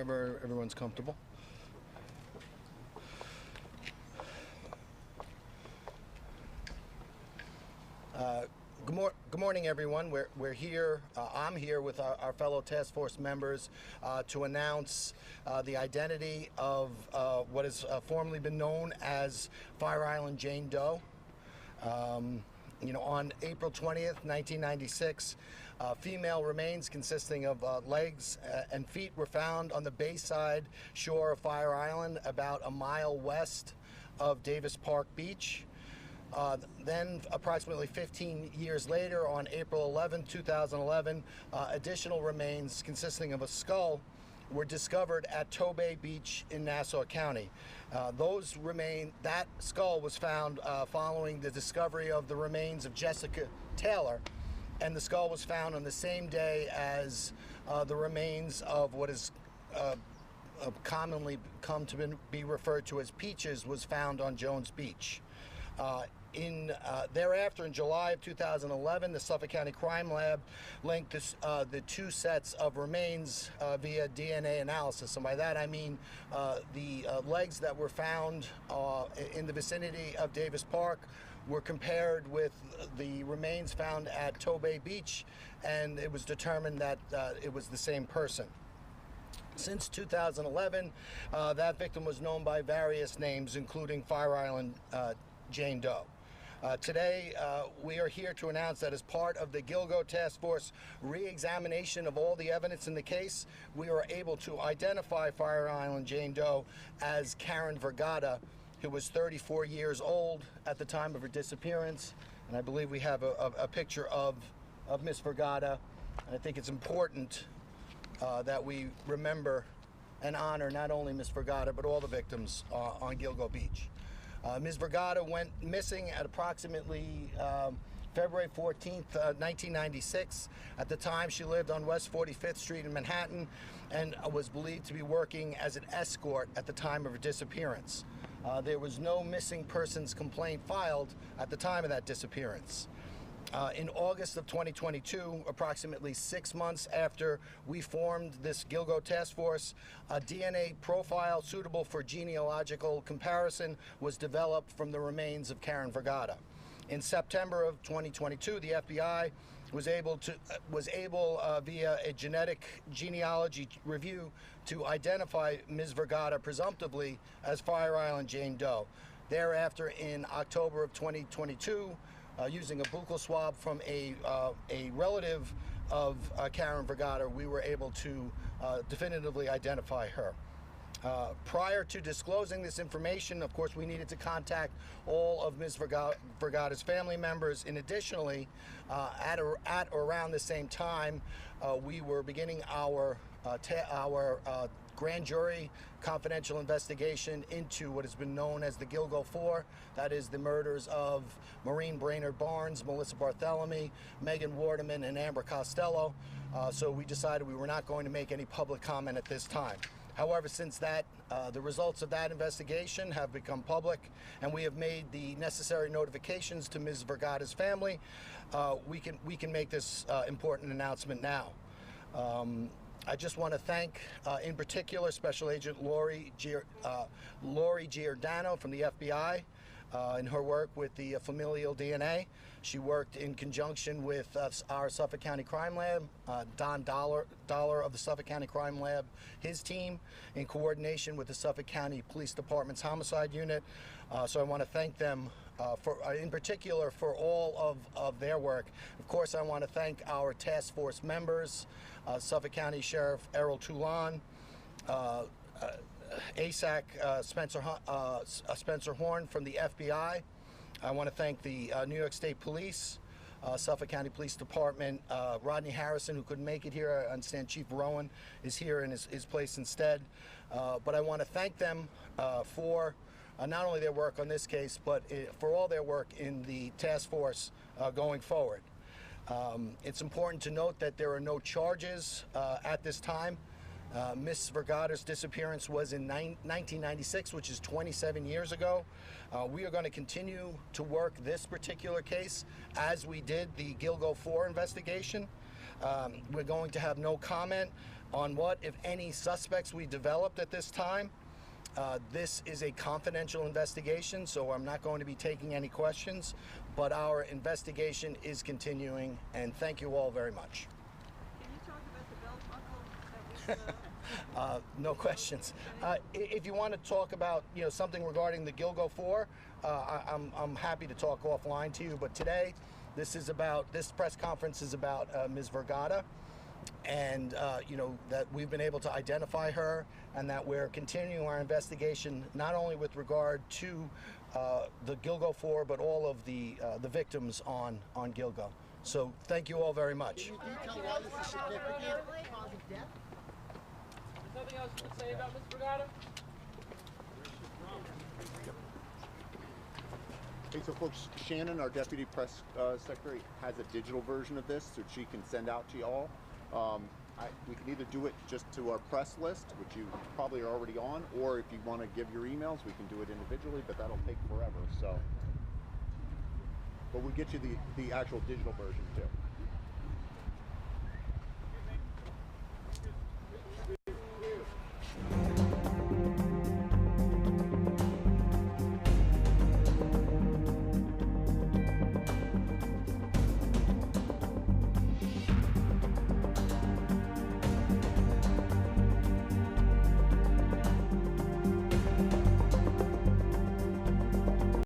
wherever everyone's comfortable. Good morning, everyone. We're here. I'm here with our fellow task force members to announce the identity of what has formerly been known as Fire Island Jane Doe. On April 20th, 1996, female remains consisting of legs and feet were found on the bayside shore of Fire Island, about a mile west of Davis Park Beach. Then, approximately 15 years later, on April 11, 2011, additional remains consisting of a skull were discovered at Hauppauge Beach in Nassau County. That skull was found following the discovery of the remains of Jessica Taylor, and the skull was found on the same day as the remains of what is commonly come to be referred to as Peaches was found on Jones Beach. Thereafter, in July of 2011, the Suffolk County Crime Lab linked the two sets of remains via DNA analysis. And by that I mean the legs that were found in the vicinity of Davis Park were compared with the remains found at Hauppauge Beach, and it was determined that it was the same person. Since 2011, that victim was known by various names, including Fire Island Jane Doe. Today, we are here to announce that as part of the Gilgo Task Force re-examination of all the evidence in the case, we were able to identify Fire Island Jane Doe as Karen Vergata, who was 34 years old at the time of her disappearance. And I believe we have a picture of Miss Vergata. And I think it's important that we remember and honor not only Miss Vergata, but all the victims on Gilgo Beach. Ms. Vergata went missing at approximately February 14th, 1996. At the time, she lived on West 45th Street in Manhattan and was believed to be working as an escort at the time of her disappearance. There was no missing persons complaint filed at the time of that disappearance. In August of 2022, approximately 6 months after we formed this Gilgo Task Force, a DNA profile suitable for genealogical comparison was developed from the remains of Karen Vergata. In September of 2022, the FBI was able via a genetic genealogy review to identify Ms. Vergata presumptively as Fire Island Jane Doe. Thereafter, in October of 2022, using a buccal swab from a relative of Karen Vergata, we were able to definitively identify her. Prior to disclosing this information, of course, we needed to contact all of Ms. Vergata's family members. And additionally, at or around the same time, we were beginning our grand jury confidential investigation into what has been known as the Gilgo 4. That is the murders of Maureen Brainerd Barnes, Melissa Barthelemy, Megan Waterman, and Amber Costello. So we decided we were not going to make any public comment at this time. However, since that, the results of that investigation have become public, and we have made the necessary notifications to Ms. Vergata's family, we can make this important announcement now. I just want to thank, in particular, Special Agent Lori Giordano from the FBI in her work with the familial DNA. She worked in conjunction with our Suffolk County Crime Lab, Don Dollar of the Suffolk County Crime Lab, his team, in coordination with the Suffolk County Police Department's Homicide Unit. So I want to thank them in particular for all of their work. Of course, I want to thank our task force members, Suffolk County Sheriff Errol Toulon, ASAC Spencer Horn from the FBI. I want to thank the New York State Police, Suffolk County Police Department, Rodney Harrison, who couldn't make it here. I understand Chief Rowan is here in his place instead. But I want to thank them for not only their work on this case, but for all their work in the task force going forward. It's important to note that there are no charges at this time. Miss Vergata's disappearance was in 1996, which is 27 years ago. We are going to continue to work this particular case as we did the Gilgo 4 investigation. We're going to have no comment On what, if any, suspects we developed at this time, this is a confidential investigation, so I'm not going to be taking any questions, but our investigation is continuing, and thank you all very much. Can you talk about the belt buckle that was... No questions. If you want to talk about, something regarding the Gilgo 4, I'm happy to talk offline to you, but today, this press conference is about Ms. Vergata, and that we've been able to identify her, and that we're continuing our investigation not only with regard to the Gilgo 4, but all of the victims on Gilgo. So thank you all very much. Can you detail why this is significant? Cause of death? There's nothing else you can say about Ms. Vergata? Hey, so folks, Shannon, our deputy press secretary, has a digital version of this, so she can send out to y'all. We can either do it just to our press list, which you probably are already on, or if you want to give your emails, we can do it individually, but that'll take forever. So, but we'll get you the actual digital version too.